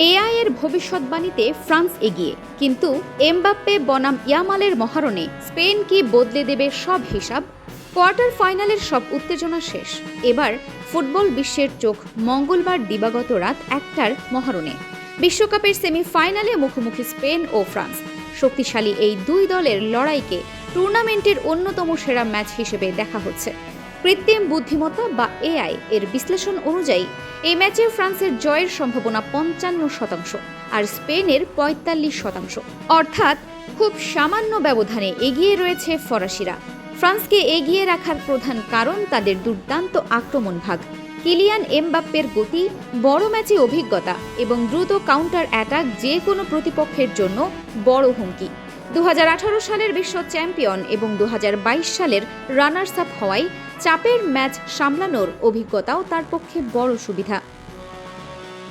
AI এর ভবিষ্যৎবাণীতে France এগিয়ে, কিন্তু এমবাপ্পে বনাম ইয়ামালের মহারণে স্পেন কি বদলে দেবে সব হিসাব? কোয়ার্টার ফাইনালের সব উত্তেজনা শেষ। এবার ফুটবল বিশ্বের চোখ মঙ্গলবার দিবাগত রাত ১টার মহারণে। বিশ্বকাপের সেমিফাইনালে মুখোমুখি স্পেন ও ফ্রান্স। শক্তিশালী এই দুই দলের লড়াইকে টুর্নামেন্টের অন্যতম সেরা ম্যাচ হিসেবে দেখা হচ্ছে। কৃত্রিম বুদ্ধিমত্তা বা এআই এর বিশ্লেষণ অনুযায়ী এই ম্যাচে ফ্রান্সের জয়ের সম্ভাবনা ৫৫%, আর স্পেনের ৪৫%। অর্থাৎ খুব সামান্য ব্যবধানে এগিয়ে রয়েছে ফরাসিরা। ফ্রান্সকে এগিয়ে রাখার প্রধান কারণ তাদের দুর্দান্ত আক্রমণ ভাগ, কিলিয়ান এমবাপ্পের গতি, বড় ম্যাচে অভিজ্ঞতা এবং দ্রুত কাউন্টার অ্যাটাক যে কোনো প্রতিপক্ষের জন্য বড় হুমকি। ২০১৮ সালের বিশ্ব চ্যাম্পিয়ন এবং ২০২২ সালের রানার্স আপ হওয়ায় চাপের ম্যাচ সামলানোর অভিজ্ঞতাও তার পক্ষে বড় সুবিধা।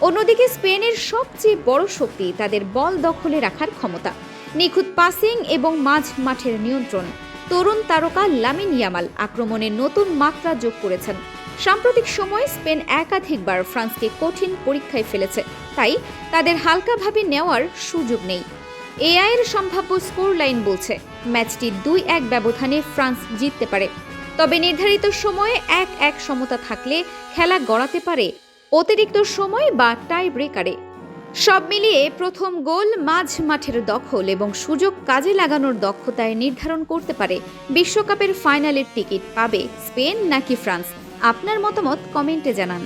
অন্যদিকে স্পেনের সবচেয়ে বড় শক্তি তাদের বল দখলে রাখার ক্ষমতা, নিখুঁত পাসিং এবং মাঝ মাঠের নিয়ন্ত্রণ। তরুণ তারকা লামিন ইয়ামাল আক্রমণে নতুন মাত্রা যোগ করেছেন। সাম্প্রতিক সময়ে স্পেন একাধিকবার ফ্রান্সকে কঠিন পরীক্ষায় ফেলেছে, তাই তাদের হালকাভাবে নেওয়ার সুযোগ নেই। এআই এর সম্ভাব্য স্কোর লাইন বলছে ম্যাচটি ২-১ ব্যবধানে ফ্রান্স জিততে পারে। তবে নির্ধারিত সময়ে ১-১ সমতা থাকলে খেলা গড়াতে পারে অতিরিক্ত সময় বা টাই ব্রেকারে। সব মিলিয়ে প্রথম গোল, মাঝ মাঠের দখল এবং সুযোগ কাজে লাগানোর দক্ষতায় নির্ধারণ করতে পারে বিশ্বকাপের ফাইনালের টিকিট পাবে স্পেন নাকি ফ্রান্স। আপনার মতামত কমেন্টে জানান।